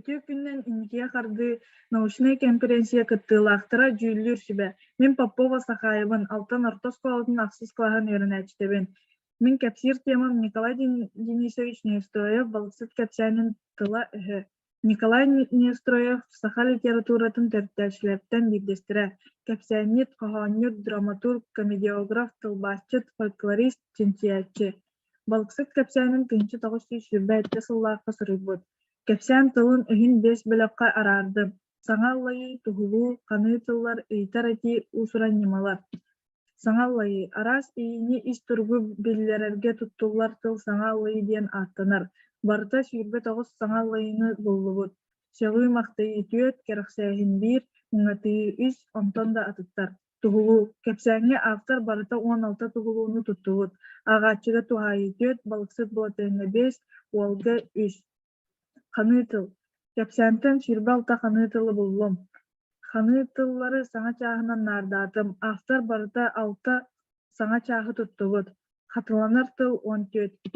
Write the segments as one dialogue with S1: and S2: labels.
S1: Үтө күннен инкия қарды научная конференция кыттылақтыра жүйілір сүбә. Мен Попова Сахаевын алтын ортос колотын ақсыз клағын өрінәчтебен. Мен кәпсир темам Николай Денисович Нестроев балықсыт кәпсәнін тыла үхі. Николай Нестроев саха литературатын төрттәшілерттен бірдестірі. Кәпсәнет, қағанет, драматург, комедиограф, тылбасчыт, фольклорист, чинсиятчы. Балықсыт кәпсәнін тынчы тоғыз сүрбә әтті сыллаққа сұрыбыд. Кәпсән тылын үһін бес біліққа арарды. Саңаллайы туғылу, қаны тыллар, ыйтар әти усуран немалар. Саңаллайы арас ийini ис тургу беллерерге туттулар тыл саңаллайы диэн аттанар. Барыта сүйірбе тоғыз саңаллайыны боллубут. Сәлуй мақтайы түйет, кәріқсәйін бір, мұңатыйы үз, онтон да атыттар. Туғылу. Кәпсәңе автор барыта 16 туғылуыны туттубут. Ағатчыға туғайы түйет, балықсыт болатыны 5, уалга 3. Ханы тыл. Кәпсәнтен шүрбалта ханы тылы боллом. Ханы тыллары саңа чағынан нардатым. Автор барыта 6 саңа чағы туттубут. Хатыланар тыл 14.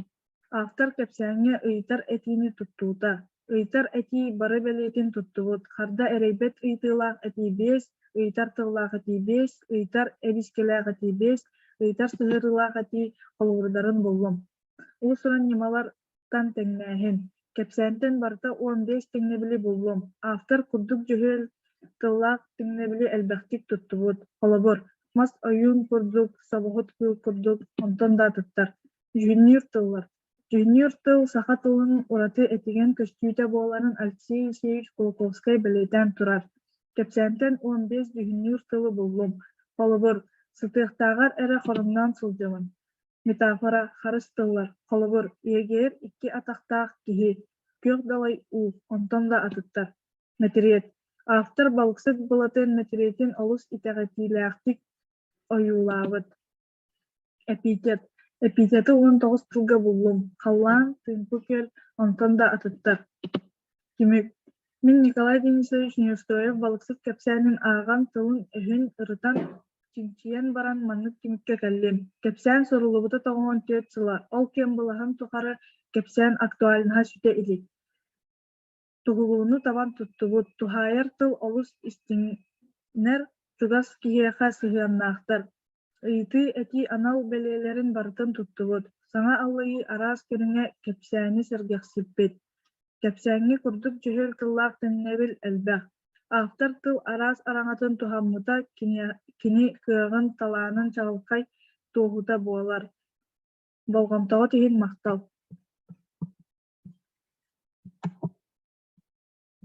S1: Автор кәпсәңе ыйтар әтini туттуута. Ыйтар әти бары бәлетин туттубут. Харда әрейбет ыйтылақ әти 5, ыйтар тыллақ әти 5, ыйтар әбискеләқ әти 5, ыйтар сығырылақ әти қолғырдарын боллом. Ол сұран немалардан тәңнәхін. Кәпсәнтен барта 15 теңнебили боллом. Автор курдук жөһөл тыллақ теңнебили әлбәқтик туттубут. Холобор. Мас ойун курдук, сабығыт кыл курдук, онтон да туттар. Жуниор тыллар. Жуниор тыл саха тылын ураты этиген көстүйті боларын Алексей Алексеевич Кулаковскай білетен турар. Кәпсәнтен 15 жуниор тылы боллом. Холобор. Сытықтағар әрі хорымнан сылжылын. Метафора харыс тыллар. Холобор. Егер 2 атақтақ кихи. Кök далай у, онтон да атыттар. Материет. Автор балықсыт болатын материетин олус итәғатиләқтик ойулавыт. Эпитет. Эпитеті 19 тылга боллум. Қаллан, тынпы көл, онтон да атыттар. Кимик. Мен Николай Денисович Нестроев балықсыт кәпсәнін аған тылын үхін ырытан чинчиян баран маннык кимикке кәллем. Кәпсән сорулубыта тоғын төт сыла. Ол кем бұлахан тұқары кәпсән актуалынға сүте илик. Туғылуыны табан туттубут. Тухайар тыл олус истиннер тугас киеха сыгыаннақтар. Ыйты әти анал бәлелерін бартын туттубут. Саңа аллайы арас көріңе кәпсәні сәргәқсіппет. Кәпсәңе курдук жөһөл тыллақ тәңнәбіл әлбәқ. Автор тыл арас араңатын тухаммыта кини кыағын таланын чағылқай туғыта буалар. Болғамтағы тегін мақтал.